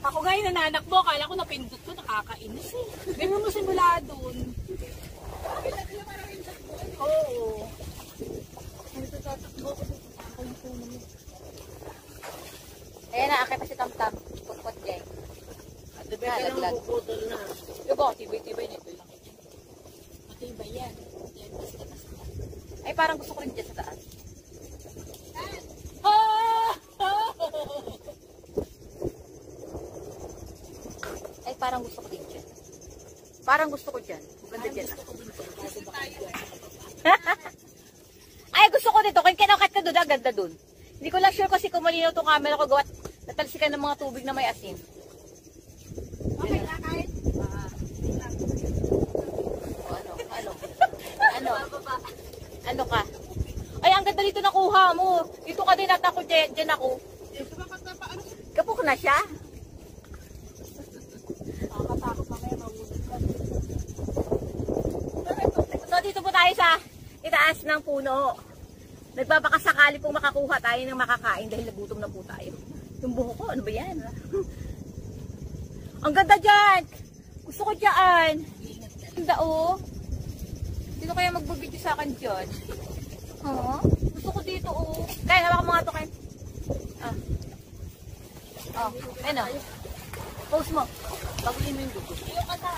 Ako ngayon nananakbo, kala ko napindot ko, nakakainis eh. Ganyan mo simula doon. Oo. Ayan na, akit pa si Tamtam. Pagpot dyan. At diba ka lang puputol na. Yung ba, tibay-tibay nito lang. Matibay yan. Ay, parang gusto ko rin dyan sa taas. Ay, parang gusto ko din dyan. Parang gusto ko dyan. Maganda dyan. Ay, gusto ko dito. Kung kinakat ka doon, ganda doon. Hindi ko lang sure kasi kung malinaw itong camera ko gawa natalsikan ng mga tubig na may asin. Okay na kahit. Ano ka? Ay, ang ganda dito nakuha mo. Dito ka din at ako dyan ako. Kapok na siya. Nakakatakot na ngayon, mawulog ka. So, dito po tayo sa itaas ng puno. Nagbabakasakali pong makakuha tayo ng makakain dahil nagutom na po tayo. Yung buho ko, ano ba yan? Ang ganda dyan! Gusto ko dyan! Ganda oh! Sino kaya magbabidyo sa akin dyan? Huh? Gusto ko dito oh! Kaya, hawakan mo nga ito kayo. Ayun o. Pose mo. Baguhin mo yung dugo. Yung kata.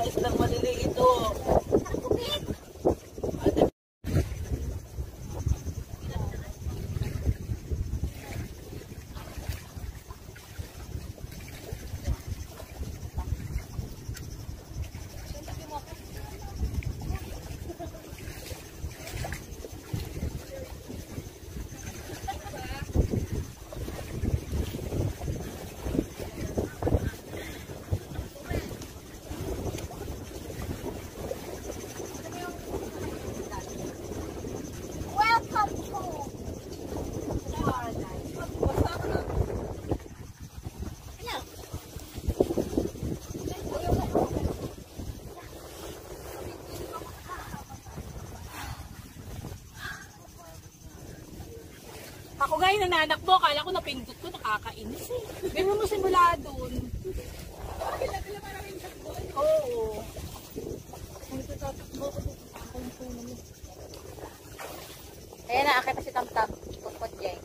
Islang maliliit ito. Ako ngayon nananakbo, kala ko napindot ko, nakakainis eh. Ganyan mo simula doon. Oo. Ayan na, akit pa si Tamtam. Pagpot dyan.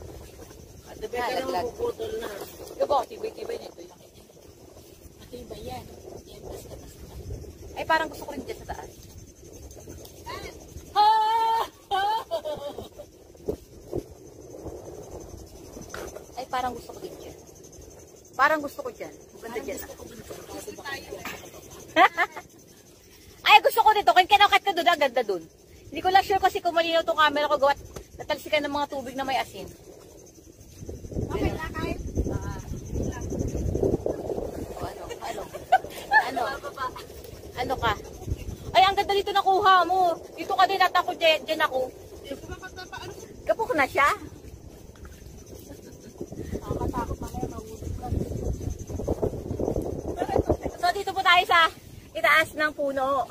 At diba ka lang puputol na. Yung ba, tibay-tibay nito lang. Matibay yan. Yan, basta. Ay, parang gusto ko rin dyan sa taas. Ay, parang gusto ko din dyan. Parang gusto ko dyan. Maganda dyan. Ay, gusto ko dito. Kung kinakat ka doon, ganda doon. Hindi ko lang sure kasi kung malinaw itong camera ko gawa natalsikan ng mga tubig na may asin. Okay na kahit. Ano ka? Ay, ang ganda dito nakuha mo. Dito ka din at ako dyan ako. Kapok na siya. Nakakatakot na ngayon, mawulog ka. tayo sa itaas ng puno.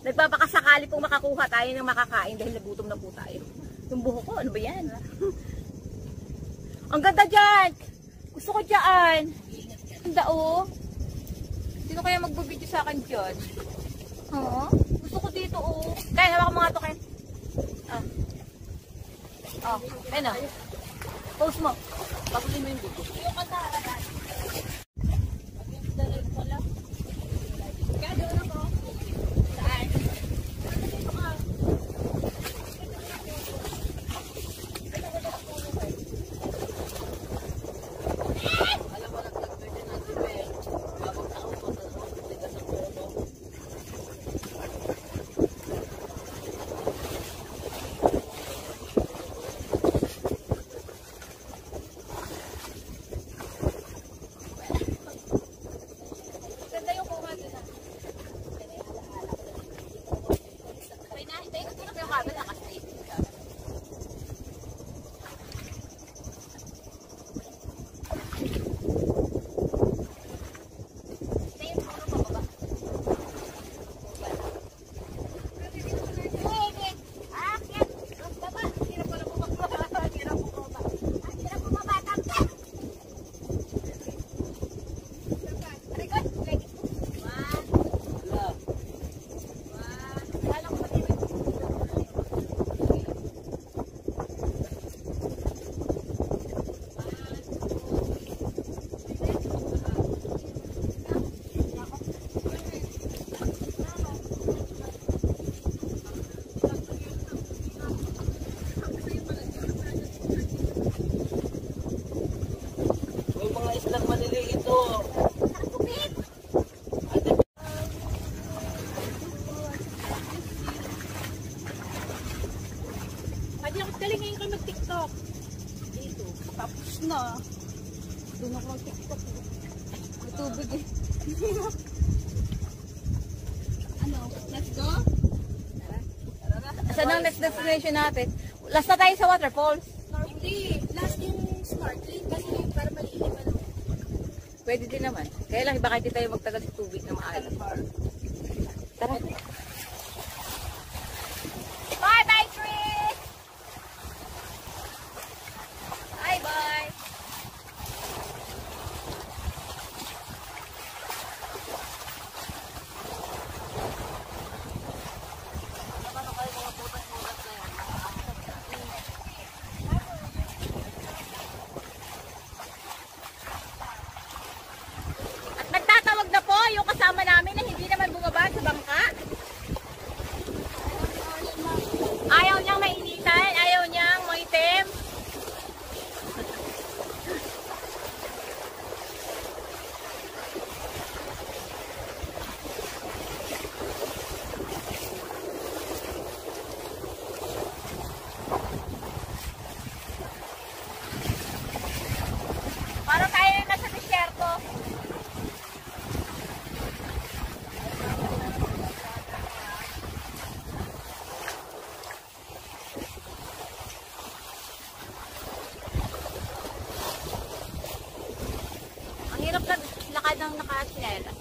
Nagpapakasakali pong makakuha tayo ng makakain dahil nagutom na po tayo. Yung buho ko, ano ba yan? Ang ganda dyan! Gusto ko dyan! Ganda oh! Sino kaya magbabidyo sa akin dyan? Oo? Gusto ko dito oh! Kaya, hawak mo nga ito kayo. Ayun oh. Post mo. Pagulin mo yung buko. Yung kasara. Galing ngayon kayo mag-TikTok. Dito. Tapos na. Doon ako mag-TikTok. Matubig eh. Ano? Let's go? Saan ang next destination natin? Last na tayo sa waterfalls. Hindi. Last yung snorkeling kasi para malilim ano. Pwede din naman. Kaya lang, baka hindi tayo magtagal sa tubig na maalam. Tara. Bye-bye, Chris! Bye-bye! At nagtatawag na po yung kasama namin na hindi naman bumaba sa bangka. Ayaw niyang mainitan, ayaw niyang maitim. Parang tayo na nasa disyerto. Ang hirap na lakad ng nakasinela.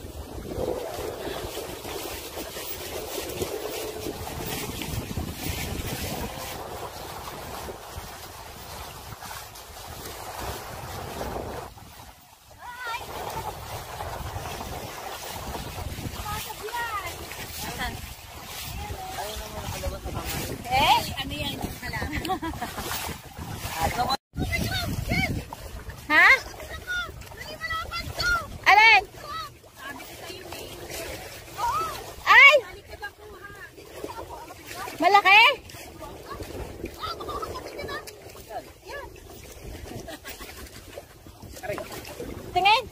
Ano yan? Ha? Alin? Ay! Malaki? Tingin?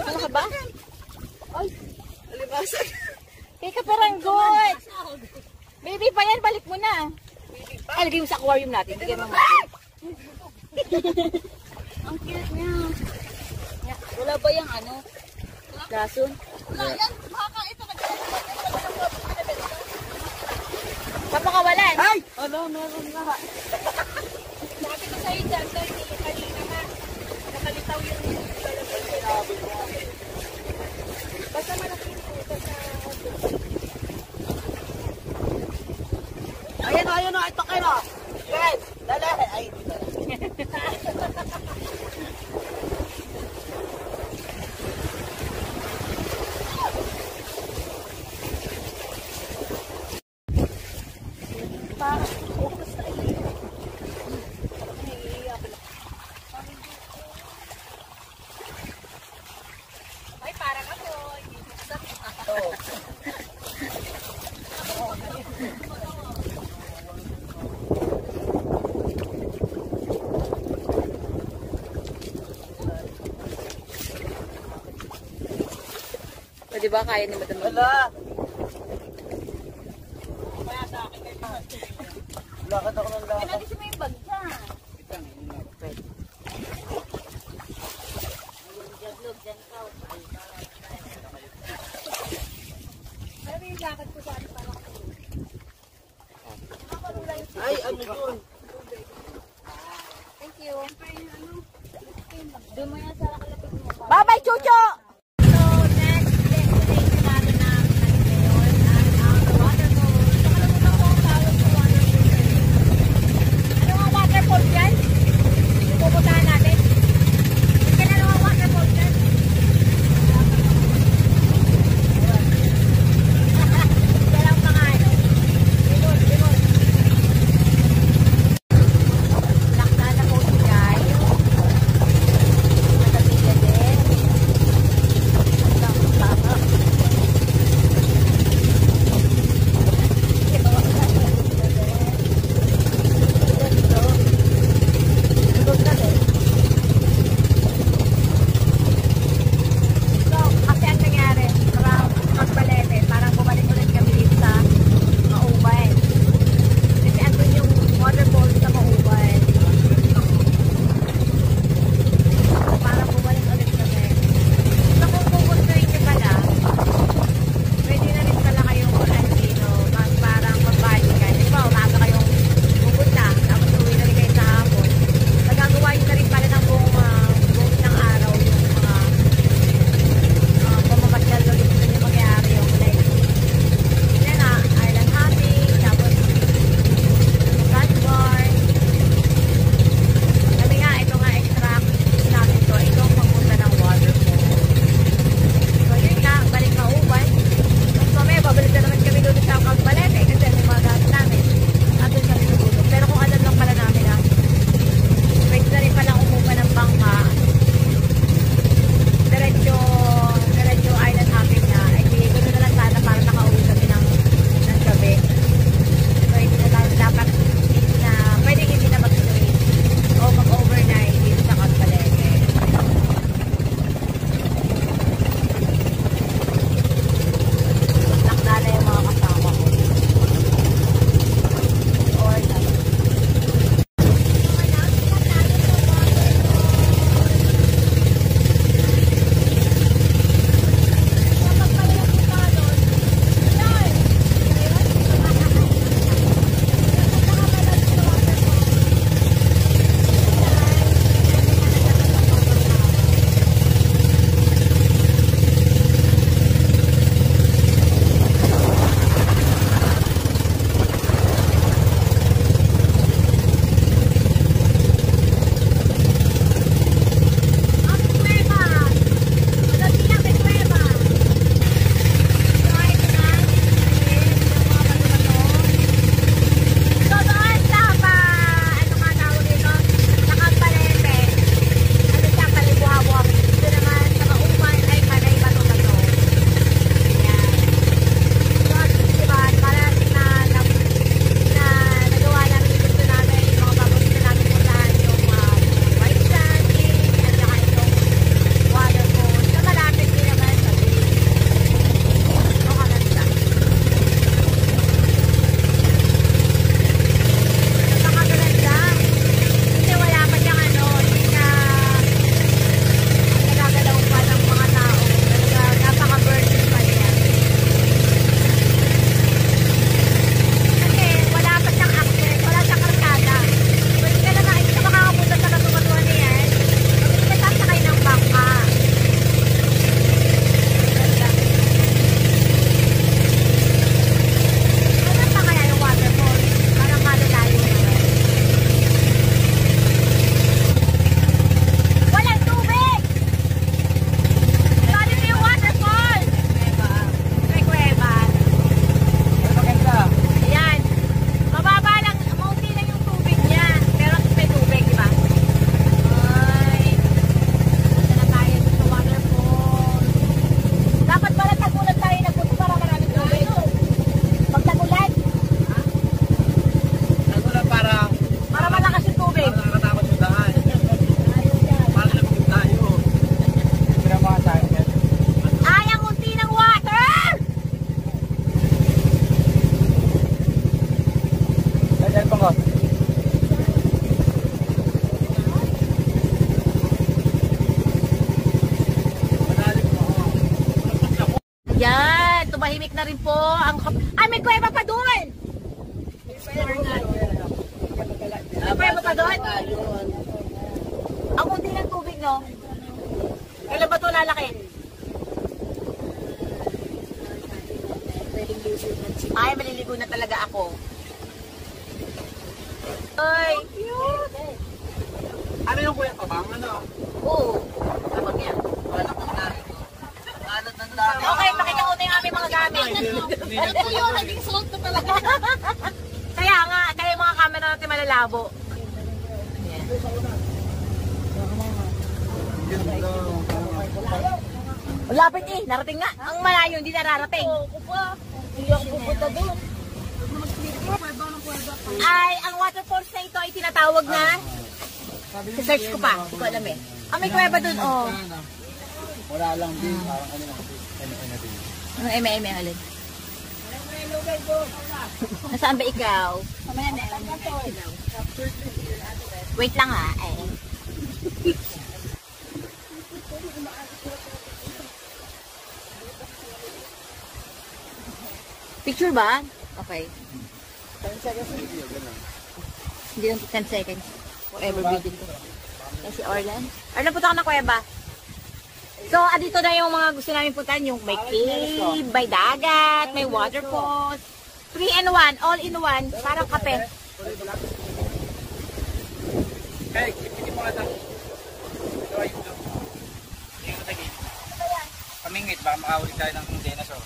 Ano ka ba? Ay, Alibasag. kay kaparanggot. Baby pa yan, balik mo na. Ay, lagay mo sa aquarium natin. Bigyan mo Ang cute niya. Wala ba yung ano? Lason? Wala yan. Makakain pa Papakawalan. Ay! Ano, meron na. Sabi ko sa'yo dyan, dahil kanina nga. Nakalitaw yung di ba? Kaya ni Madam. Wala. Lakad ako ng lakad. Pinalisin mo yung bag niya. Ay, ano yun? Thank you. Doon mo yan sa kalapit mo. Bye-bye, Chucho! So, next destination natin na ngayon ay ang waterfall. Nakalimutan ko ang tawag sa waterfall. Ano ang waterfall dyan? Pupuntahan natin? Ano ang waterfall dyan? Walang pangalan. Limon. Laksa na po si Jai. Matapigyan din. tahimik na rin po ang... Ay, may kuweba pa doon! May kuweba pa doon? Ang unti ng tubig, no? Kailan ba ito lalaki? Ay, maliligo na talaga ako. Ay, cute! Ano yung kuya pabang? Ano? Oo. Kapag yan. Alat ng dami. Okay, pakita ko na yung aming mga gamit. Ano po yun? Naging salt na talaga. Kaya nga, kaya yung mga camera natin malalabo. Lapit eh, narating nga. Ang malayo, hindi nararating. Hindi ako pupunta doon. Ay, ang waterfalls na ito ay tinatawag na. Search ko pa, hindi ko alam eh. Ah, may kuweba dun, oh. Wala lang din. Parang ano lang. Ano din. Ang eme-eme alin. Nasaan ba ikaw? Wait lang ha. Ay. Picture ba? Okay. 10 seconds na video. Hindi lang 10 seconds. Forever video ko. Kasi Orlan. Orlan, punta ka na kuweba. So, dito na yung mga gusto namin puntahan. Yung may cave, may dagat, may waterfalls. 3-in-1, all in one. Parang kape. Kaya, kipitin mo ata. Ito ay ito. Hindi ko tagin. Pamingit, baka makahuli tayo ng dinosaur.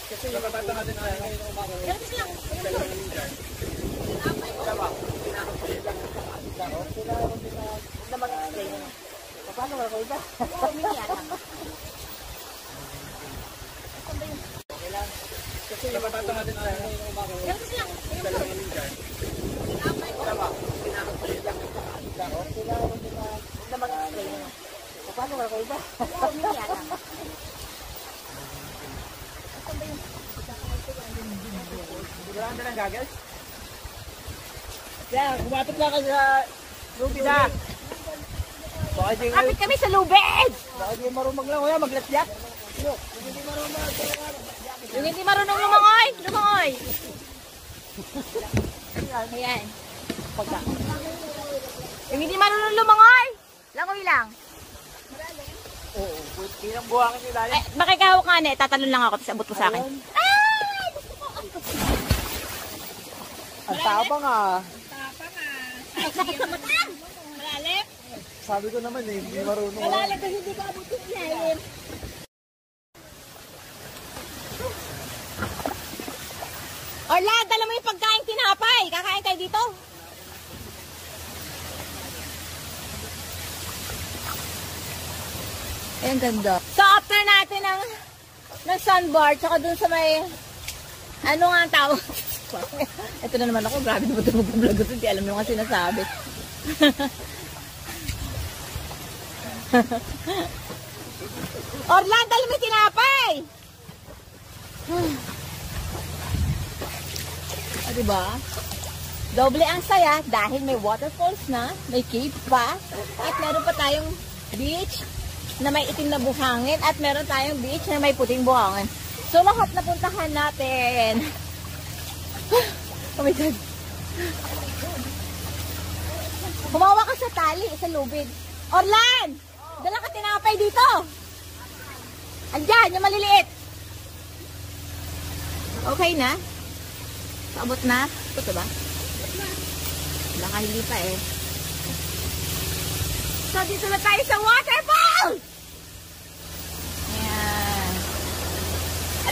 Kasi yung kapata natin na Paano ba ko iba? kasi yung kapata natin na Paano ba ko iba? Wala ka ng goggles? Kaya, kumapit lang ka sa lubid ha. Kapit kami sa lubid! Baka di marunong lang kuya, maglatyak. Yung hindi marunong lumangoy, lumangoy! Ayan. Pagka. Yung hindi marunong lumangoy, langoy lang. Oo, ilang buhangin nila yan. Ay, makikahawak nga na, tatalon lang ako, tapos abot mo sa akin. Ay! Ang tapang ah. Ay, sakit sa mata! Malalim? Sabi ko naman eh, hindi marunong. Malalim kasi hindi ko abot yung ilalim. Orla, dala mo yung pagkain tinapay. Kakain tayo dito. Ay, ang ganda. So, after natin ng sunbar, tsaka dun sa may, ano nga ang tawag? Ito na naman ako, grabe na ba ito mag-vlog ito? Hindi alam mo nga sinasabi. Orla, dala mo yung tinapay. O, diba? Doble ang saya dahil may waterfalls na, may cave pa, at meron pa tayong beach na may itim na buhangin, at meron tayong beach na may puting buhangin. So, lahat na puntahan natin. Oh my God. Humawa ka sa tali, sa lubid. Orlan! Dala ka tinapay dito. Andyan, yung maliliit. Okay na? Paabot na? Ito ba? Baka hindi pa eh. So, dito na tayo sa waterfall! Ayan.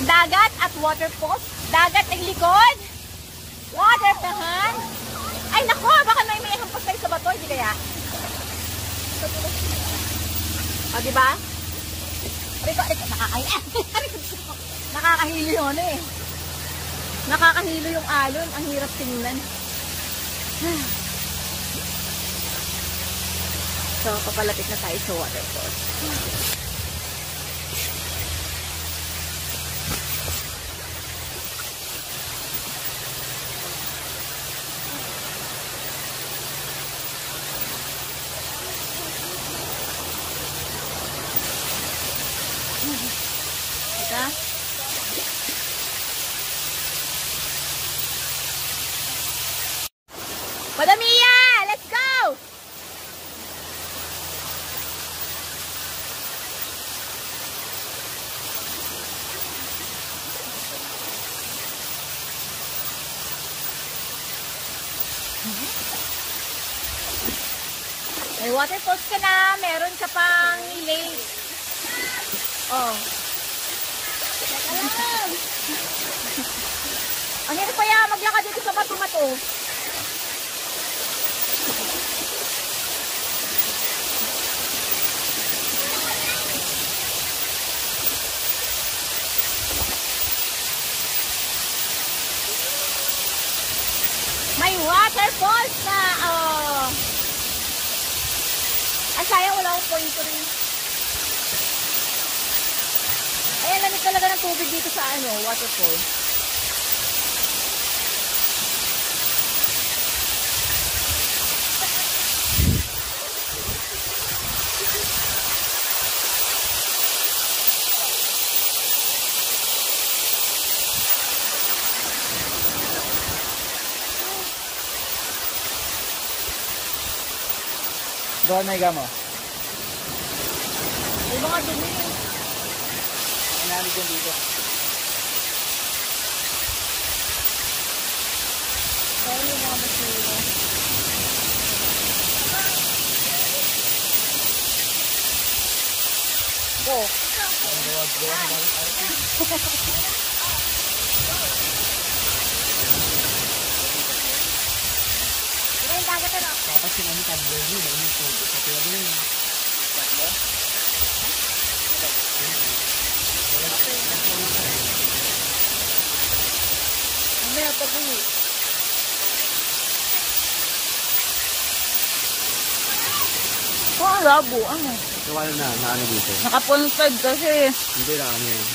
Ang dagat at waterfall. Dagat ang likod. Waterfall. Ay, nako! Baka may hampas tayo sa bato. Hindi kaya? O, diba? Riko, nakakahilo yun eh. Nakakahilo yung alon. Ang hirap tingnan. So, papalapit na tayo sa waterfall. May waterfalls ka na. Meron ka pang lake. Oh. Ang hirap kaya maglakad dito sa bato-bato. May waterfalls na. Oh. Ay, sayang wala akong point rin. Ayan, lamig talaga ng tubig dito sa waterfall. Doon na higa mo. May mga dumi. Inamig yan dito. Ayan yung mga basura. Go. Ito yung dagat na. Tapos yung tablo yun. Yung tubig. Sa pila yun. Tablo? Mamaya pag-uwi. Labo. Ano? Wala na. Naano dito? Nakapunstad kasi. Hindi na ano yun.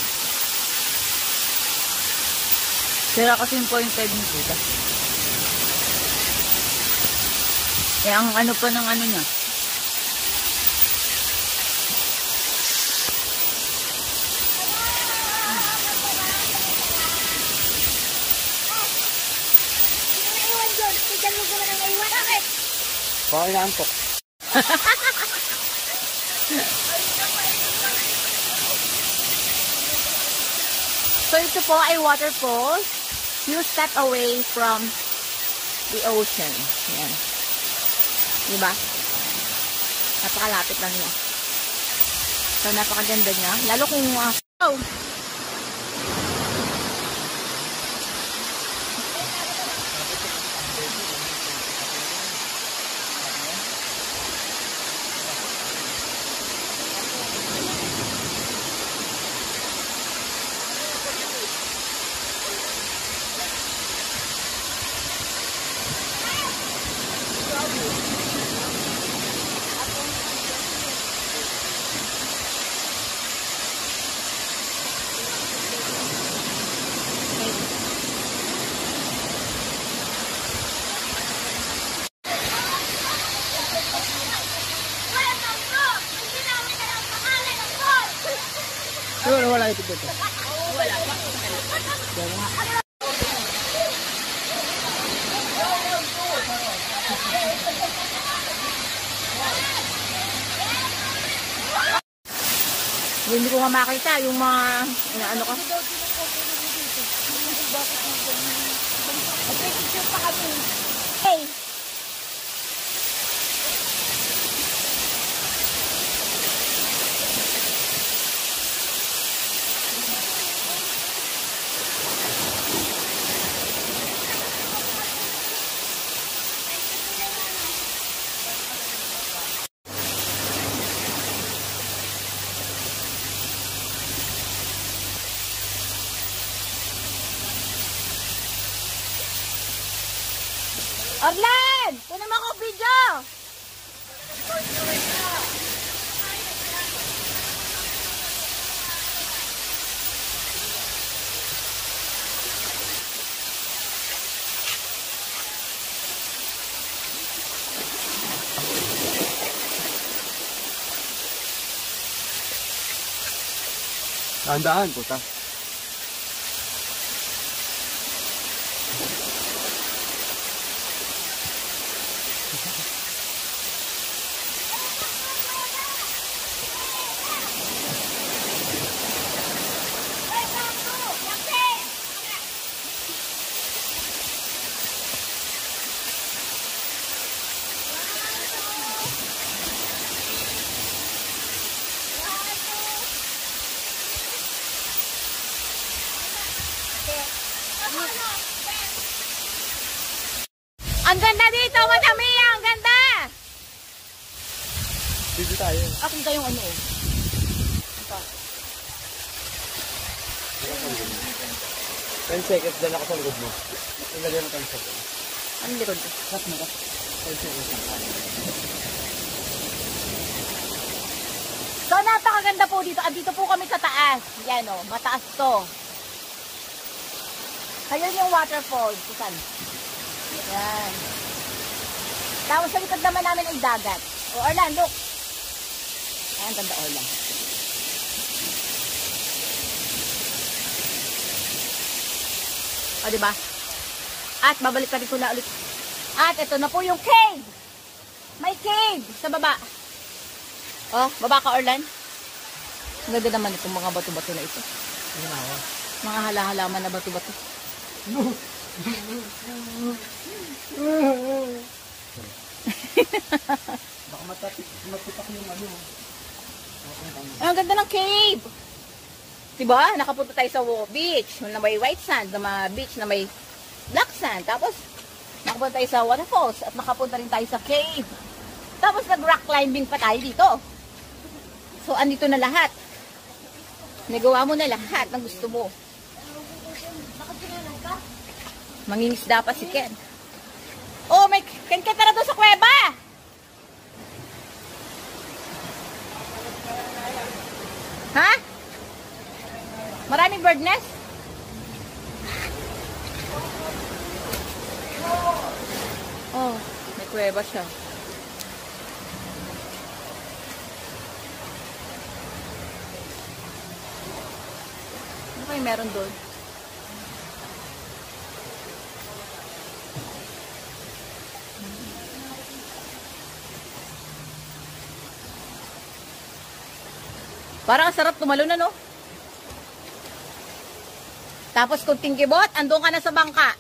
Sira kasi yung pointed ni Tita. Eh, ang ano pa ng ano niya. Naiwan dyan. Tignan mo gano'n ang naiwan. Bakit? Baka inaantok. So, ito po ay waterfalls. You step away from the ocean. Yan. Diba? Napakalapit lang niya. So, napakaganda niya. Lalo kung oh. Wala ito dito. Wala pa. Hindi ko nga makita yung mga ano ka. Picture pa kami. Hey! Orlan! Kunin mo ako video! Dahan-dahan, puta. Ang ganda dito, Madam Mia! Ang ganda! Dito tayo. Akin kayong ano eh. 10 seconds dyan ako sa likod mo. Ilagay mo 10 seconds. Ano likod ko? Cut mo ka. 10 seconds lang. So, napakaganda po dito. Dito po kami sa taas. Yan o, mataas to. Ayun yung waterfall. Susan. Yan. Tapos sa likod naman namin ay dagat. O, Orlan, look. Ayan, ganda Orlan. O, diba? At babalik pa rin ko na ulit. At ito na po yung cave. May cave sa baba. Oh, baba ka, Orlan. Ang ganda naman itong mga bato-bato na ito. Mga hala-halaman na bato-bato. Baka matipak yung ano. Ay, ang ganda ng cave. Diba? Nakapunta tayo sa beach na may white sand, na may beach na may black sand. Tapos, nakapunta tayo sa waterfalls at nakapunta rin tayo sa cave. Tapos, nag-rock climbing pa tayo dito. So, andito na lahat. Nagawa mo na lahat ng gusto mo. Mangingisda pa si Ken. Oh, may Ken ka tara doon sa kuweba! Ha? Maraming bird nest? Oh, may kuweba siya. Ano kayo meron doon? Parang ang sarap tumalon na, no? Tapos kunting kibot, andun ka na sa bangka.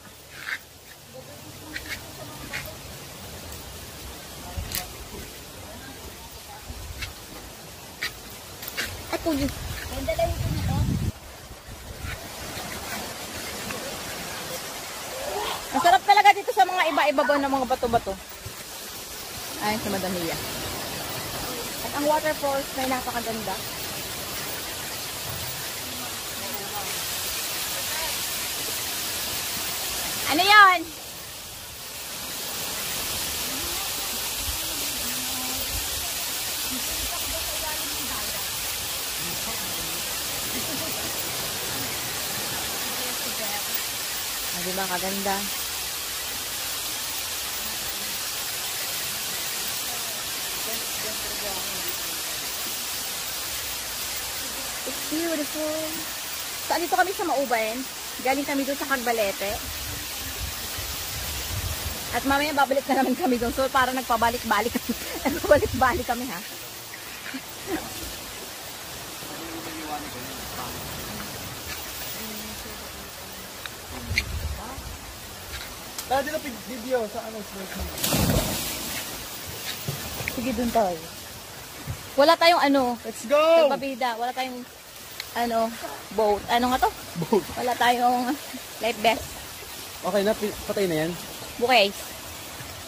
Ay, puyo. Ang sarap talaga dito sa mga iba-iba ng mga bato-bato. Ayon sa Madam Mia. At ang waterfalls may napakaganda. Ano yan? Ah, diba kaganda? It's beautiful. So, dito kami sa Maubayan. Galing kami doon sa Cagbalete. At mamaya babalik na naman kami doon. So, parang nagpabalik-balik kami. Nagpabalik-balik kami, ha? Tara dito video sa ano. Sige, doon tayo. Wala tayong ano. Let's go! Pagpapida. Wala tayong ano, boat. Ano nga to? Boat. Wala tayong life vest. Okay na, patay na yan. Bukay.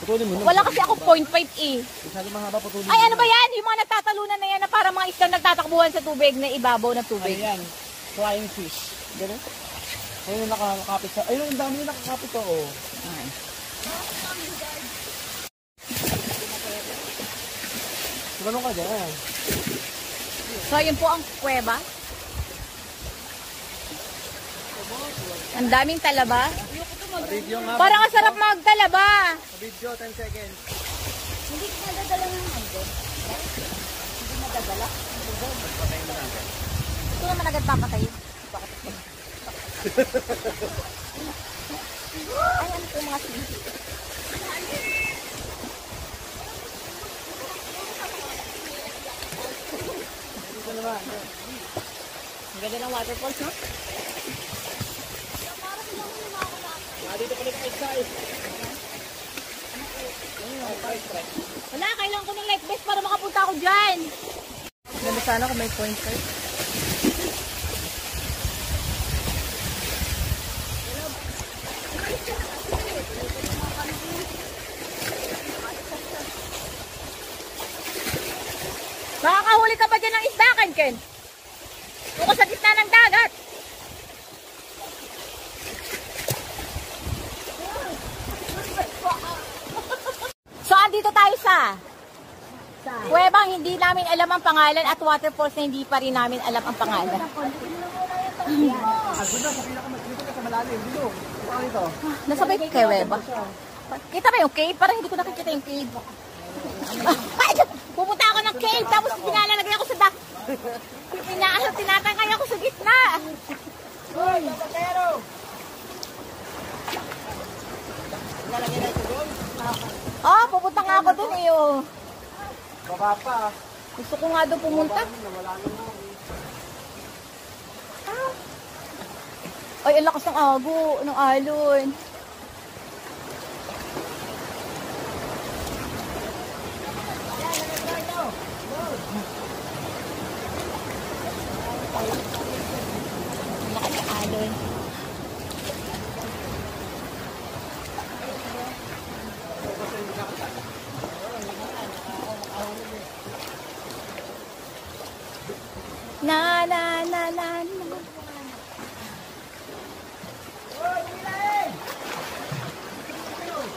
Putulin mo na. Wala kasi ako 0.5 eh. Masyado mahaba, putulin Ay, mo ano na. ba yan? Yung mga nagtatalunan na yan na para mga isang nagtatakbuhan sa tubig na ibabaw ng tubig. Ayan, flying fish. Ganun? Ayun yung nakakapit sa... Ayun, ang dami yung nakakapit to, oh. Okay. Ganun ka dyan. So, yun po ang kuweba. Ang daming talaba. Video nga. Parang ang sarap magtalaba. Video, 10 seconds. Hindi ko nadadala ng hanggang. Hindi nadadala. Ito naman agad papatay. Ay, ano po mga sisi? Dito naman. Ang ganda ng waterfalls, no? Dito pa nito exercise. Wala, kailangan ko ng life vest para makapunta ako dyan. Ganda sana kung may point card. Nakahuli ka ba dyan ng isda, Ken? Doon ka sa gitna ng dagat. So, andito tayo sa kuwebang hindi namin alam ang pangalan at waterfalls na hindi pa rin namin alam ang pangalan. Nasabay kay Weba. Kita ba yung cave? Parang hindi ko nakikita yung cave. Pupunta ako ng cave, tapos pinalalagay ako sa tinatangkay ako sa gitna. Oh, pupunta nga ako dun eh. Oh. Baba pa. Gusto ko nga doon pumunta. Ay, ang lakas ng ng alon. Alon. Na na na na na.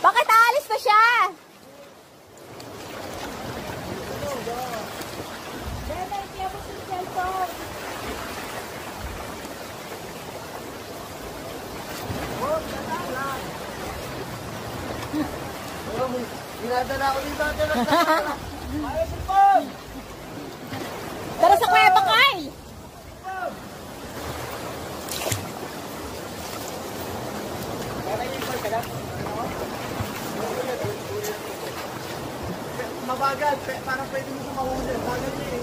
Bakit aalis pa siya? Dinadala ako dito. Tara sa kuweba, Kyle! Mabagal, parang pwede mo kumahuli. Bagal niya eh.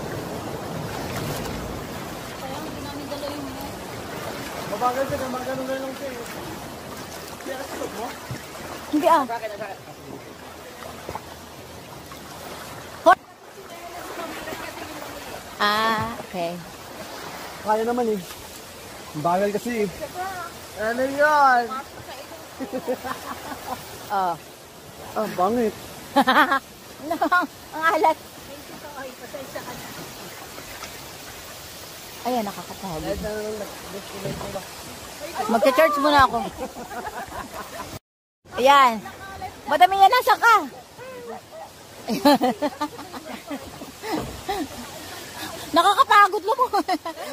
Kaya hindi namin dala yung Mabagal siya, maganong-ganong siya eh. Kaya kasi mo? Hindi ah. Ah, okay. Kaya naman eh. Bagal kasi eh. Ano yun? Oh. Ah, bangit. No, ang alat. Ayan, nakakapagod. Magcha-charge muna ako. Ayan. Madami yan, nasa ka. Nakakapagod lang mo.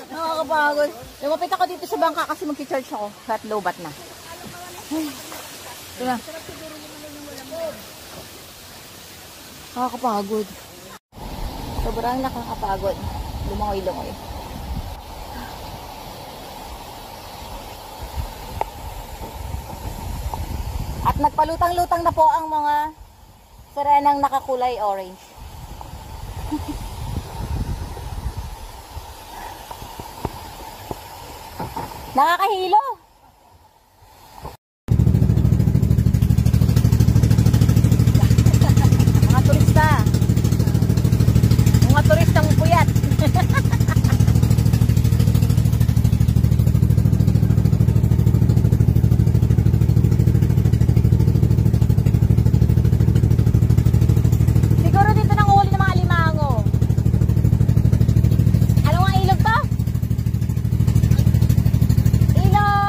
Nakakapagod. Lumapit ako dito sa bangka kasi magcha-charge ako. At low-bat na. Ito na. Nakakapagod. Sobrang nakakapagod. Lumangoy-lungoy. At nagpalutang-lutang na po ang mga saranang nakakulay orange. Nakakahilo. Mga turista. Mga turistang puyat. Siguro dito nang huli ng mga limango. Ano nga ilog to? Ilog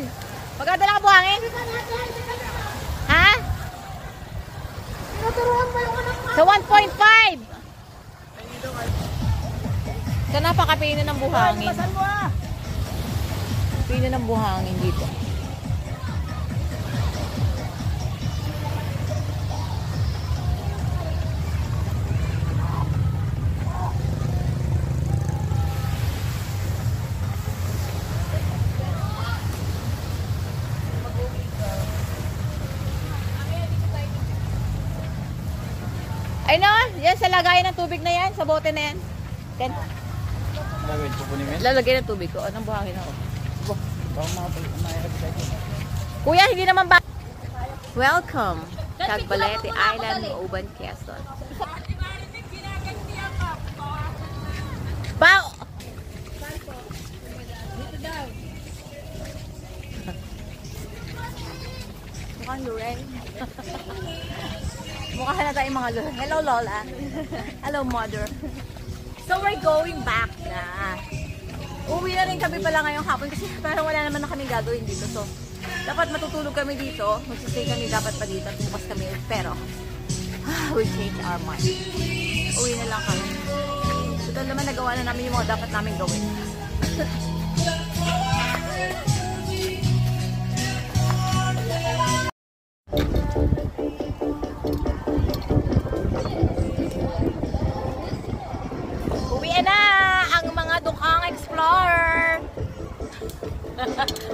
buhangin? Magkadala ka buhangin? Ha? Tinuturuan mo yung anak mo. Sa 1.5. Ito napakapino ng buhangin. Pino ng buhangin dito. Ay no, yan sa lagayan ng tubig na yan, sa bote na yan. Ken, Lagay, pupunin mo yan. lalagay ng tubig ko. Anong buhangin ako? Baka mahirap tayo. Kuya, hindi naman ba? Welcome, Cagbalete Island, Mauban, Quezon. Bao! Mukhang luren. Mukha na tayong mga luren. Hello, Lola. Hello, Mother. So, we're going back na. Uwi na rin kami pala ngayong hapon kasi parang wala naman na kami gagawin dito. So, dapat matutulog kami dito. Magsistay kami dapat pa dito. Bukas kami. Pero, we change our mind. Uwi na lang kami. Total naman nagawa na namin yung mga dapat namin gawin. Uwi na ang mga dukang explorer.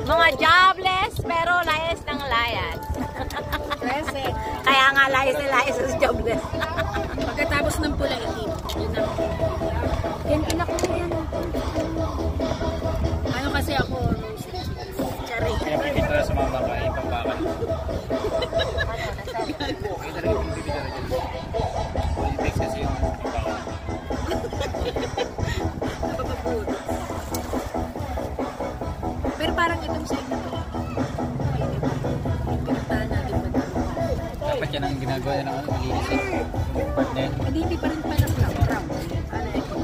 Mga jobless pero layas ng layas. Kaya nga layas na layas sa jobless. Pagkatapos ng pula itim. Yun na. Yan inak mo yan. Ano kasi ako, Charing. Kaya pipitra sa mga baka, ipambakal. Okay talaga yung pipitra dyan. Politics kasi yung baka. napapaputo. Pero parang itong sa inyo. Pinuntahan natin ba ito? Dapat yan ang ginagawa nila ng malinis eh. Yung part na yan. Hindi pa rin pala brown. Ano ito?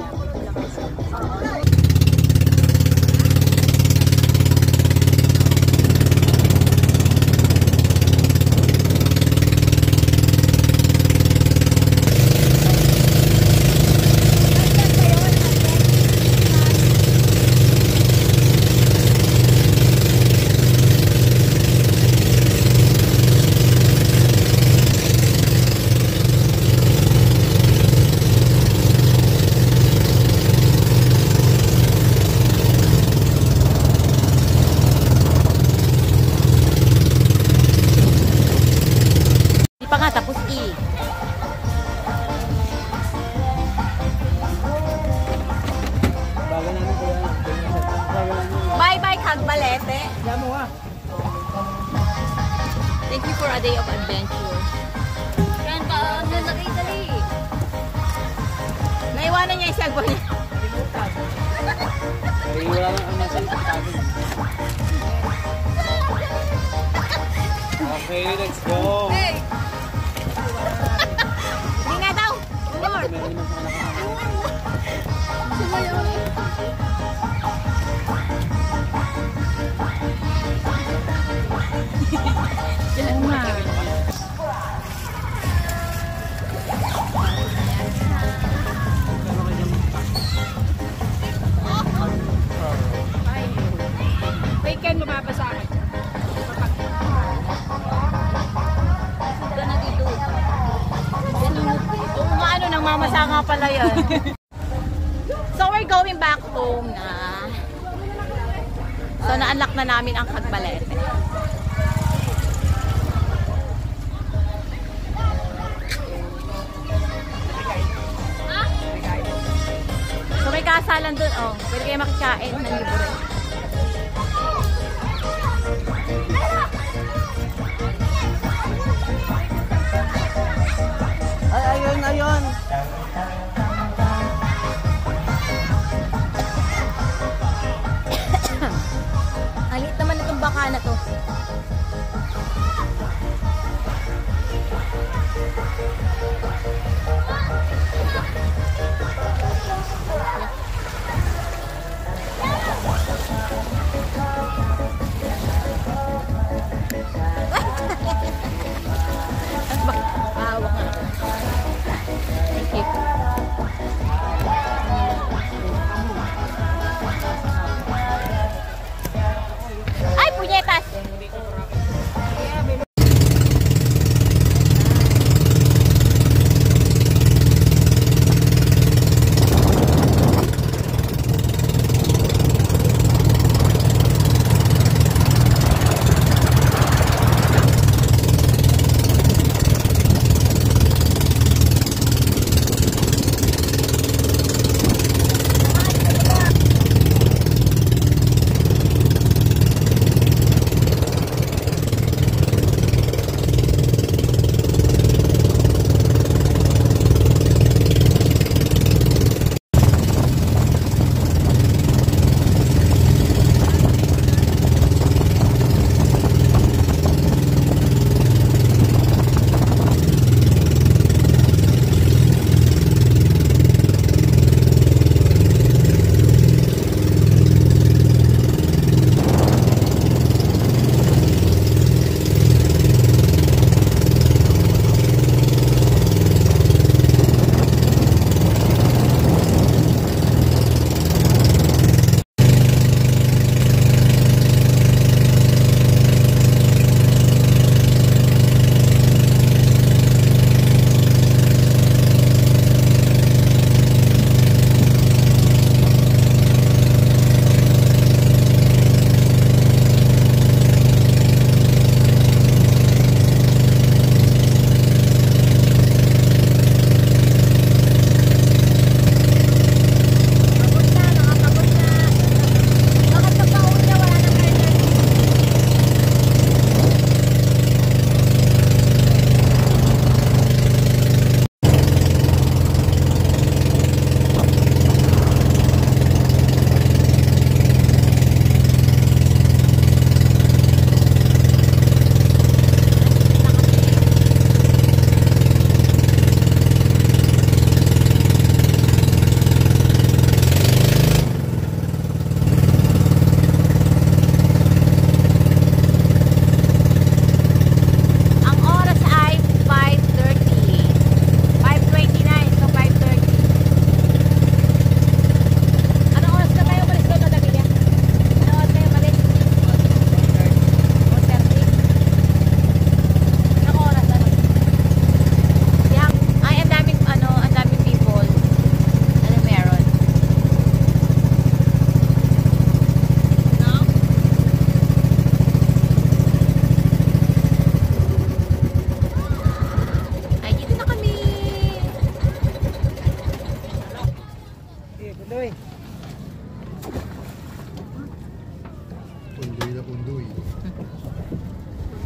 Pa nga tapos i. Bye bye Cagbalete. Thank you for a day of adventure. Yan pa, dali. Naiwanan niya yung cellphone niya. Ay, wala lang ang nasa itago. Okay, let's go. Hey! Hindi nga daw. More. Meron naman sa kanaka. Sumayaw na. Oo nga. Weekend mababasa ka dyan. Gana dito. Oo nga, ano, nang mamasa nga pala yan. So, we're going back home na. So, na-unlock na namin ang Cagbalete. So, may kasalan dun, oh. Pwede kayo makikain ng libre. Ay, ayun. Halit naman itong baka na to.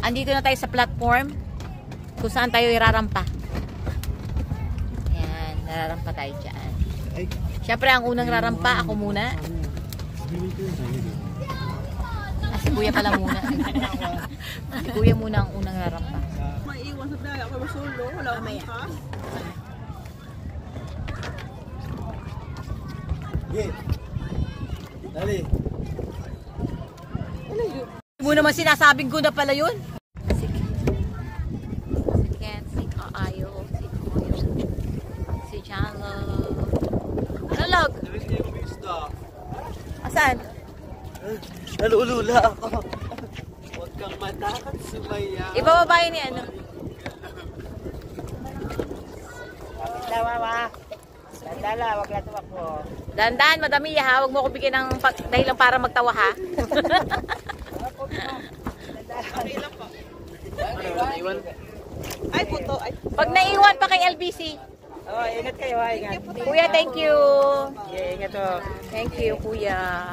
Andito na tayo sa platform kung saan tayo irarampa. Ayan, nararampa tayo dyan. Siyempre, ang unang rarampa, ako muna. Si Kuya pala muna. Si Kuya muna ang unang rarampa. Maiiwan sa daya ako masulo. Wala akong ka. Dali. Hindi mo naman sinasabing ko na pala yun. Sige. Si Ken, si Kaayo, si Koyo, si Janlo. Ano log? Asan? Nalulula ako. Huwag kang matakot, Sumaya. Ibababa ni ano? Dawawa. Dandala, wag lang tumakbo. Dandan, madami ha. Huwag mo ko bigyan ng dahilan para magtawa ha. Ay, puto. Ay, Pag naiwan pa kay LBC. Oh, ingat kayo, ingat. Kuya, thank you. Yeah, ingat to. Thank you, Kuya.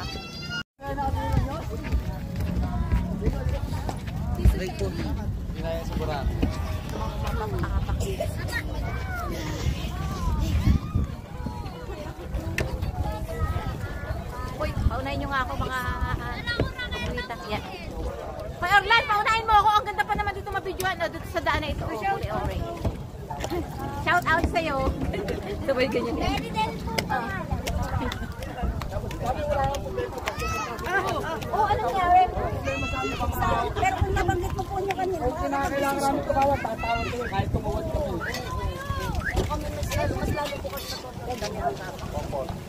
Ginaya sa buran. Uy, paunahin nyo nga ako mga paborita. Yan. Hoy, Orlan, paunahin mo ako. Ang ganda pa naman dito mabidyohan. No? Dito sa daan na ito. Oh, orange. Shout out sa'yo. Sabay ganyan. Oh, ano nangyari? Pero kung nabanggit mo po niya kanina. Kung kinakailangan namin tumawag, tatawag ko kahit tumawag kami. Mas lalo po kasi ito.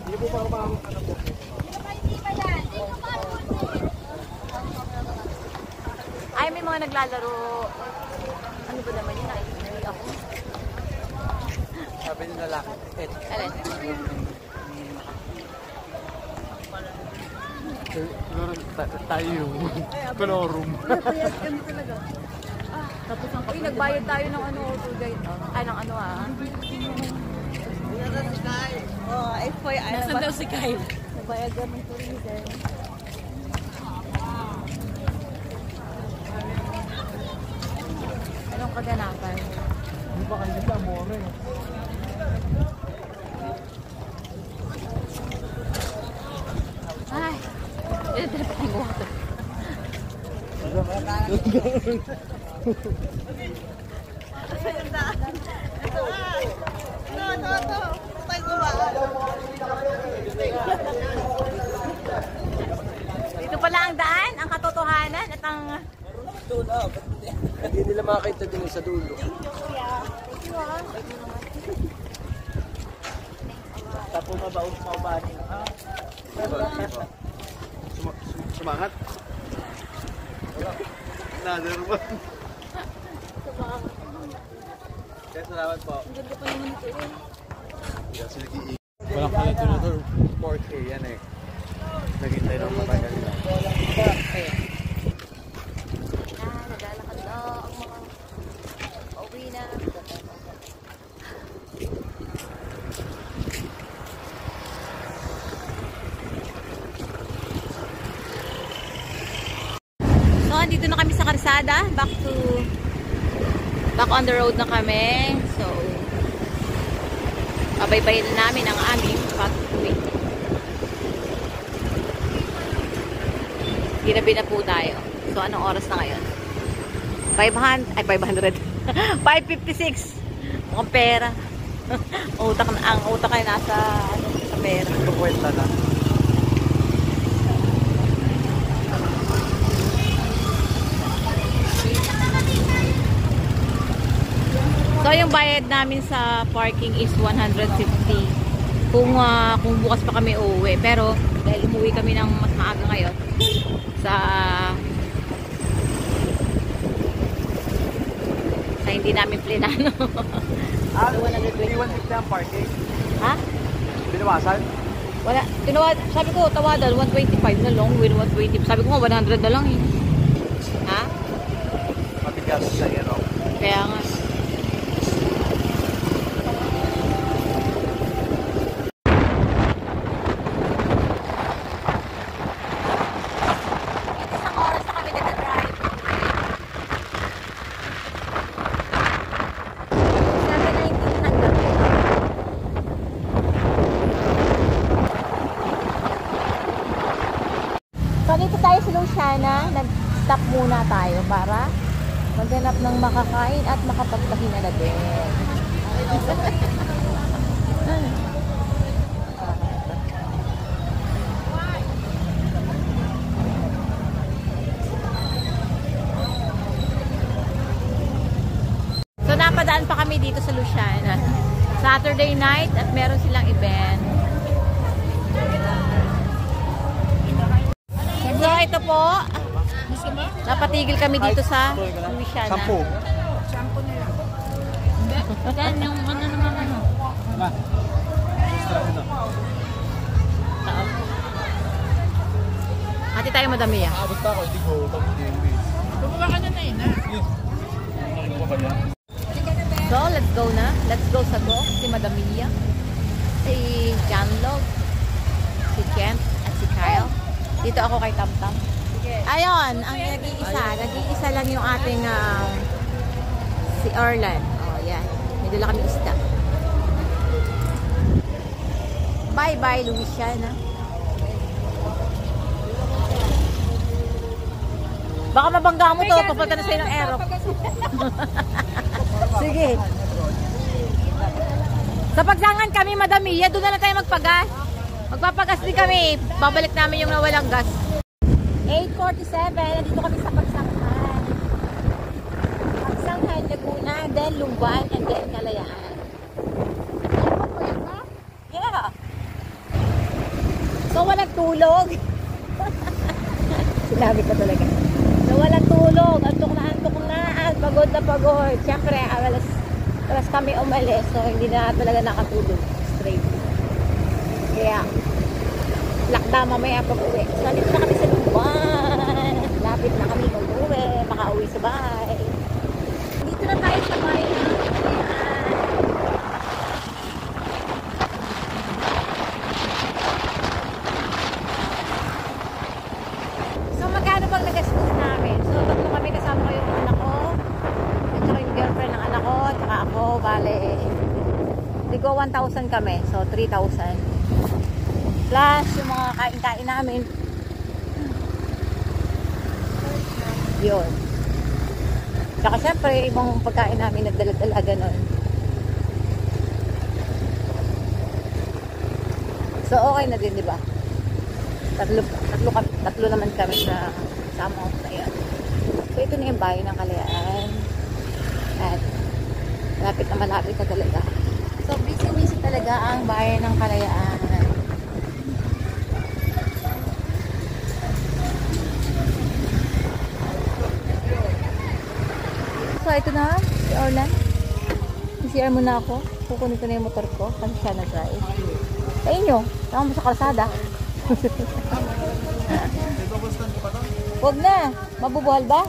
Hindi po pa kumamit ka na po. Ay, may mga naglalaro. Ano ba naman yun? Ay, ako. Sabi nyo na lang. Alin? Tayo yung kolorum. Tapos ang kape. Nagbayad tayo ng ano, tour guide. Ay, ng ano ah. oh, FYI. Nasaan daw si Kyle? Nagbayad ng tourism. Anong kaganapan? Hindi pa kayo sa more. Ay, ito na tayong water. Ito. Tayo gumaan. Dito pala ang daan, ang katotohanan at ang... Hindi nila makakita din sa dulo. Tapo mabaon nila. Sumangat. Another one. Kaya salamat po. Ang ganda pa naman ito eh. Walang pala ito na ito. 4K yan eh. Naghintay ng matagal na. Naglalakad na ang mga pauwi na. So, andito na kami sa Karsada. Back on the road na kami. So, pabaybayin na namin ang aming pag-uwi. Ginabi na po tayo. So, anong oras na ngayon? 500. 5:56. Mukhang pera. ang utak ay nasa sa pera. Kwenta na. So, yung bayad namin sa parking is 150. Kung bukas pa kami uuwi. Pero, dahil umuwi kami ng mas maaga ngayon, sa hindi namin plinano. Iniwan ang parking. Ha? Binawasan? Wala. Sabi ko, tawadan, 125 na long with 120. Sabi ko nga, 100 na lang eh. Ha? Mabigas sa ero. Kaya nga. Isang oras na Luciana, nag-stop muna tayo para maghanap ng makakain at makapagpahinga na din. So napadaan pa kami dito sa Luciana. Saturday night at meron silang event. So ito po, napatigil kami dito sa Luciana. Sampo. Yan yung ano naman ano. Diba? Extra uno. Hati tayo madami ah. Abot pa ako, hindi ko. Bumaba ka na na yun, ha? Nakikita ko pa dyan. So, let's go na. Let's go sa go. Si Madam Mia, si Janlog, si Kent, at si Kyle. Dito ako kay Tamtam. Ayun, ang nag-iisa lang yung ating si Orlan. Oh, yan. May dala kami isda. Bye-bye, Luciana. Baka mabangga mo to, papunta na sa'yo ng aero. Sige. Sa pagsangan kami, Madam Mia, doon na tayo magpagas. Magpapagas din kami. Babalik namin yung nawalang gas. 8:47, nandito kami sa Pagsanghan. Pagsanghan, Laguna, then Lumban, and then Kalayaan. Yeah. So, walang tulog. Sinabi ko talaga. So, walang tulog. Antok na. Pagod na pagod. Siyempre, alas kami umalis. So, hindi na talaga nakatulog. Straight. Kaya, lakda mamaya pag-uwi. So, dito na kami sa Lumban. Lapit na kami mag-uwi. Makauwi sa bahay. Dito na tayo sa bahay na. So, magkano bang nagastos namin? So, tatlo kami kasama ko yung anak ko. At saka yung girlfriend ng anak ko. At saka ako, bale. Hindi ko 1,000 kami. So, 3,000. Plus, yung mga kain-kain namin. Yun. Tsaka syempre, ibang pagkain namin nagdala-dala ganon. So, okay na din, di ba? Tatlo naman kami sa sama ko na yun. So, ito na yung bahay ng Kalayaan. At malapit na talaga. So, busy talaga ang bahay ng Kalayaan. So, ito na, si Orlan. CR muna ako. Kukunin ko na yung motor ko. Kasi siya nag-drive. Sa inyo, tama mo sa kalsada. Huwag na. Mabubuhal ba?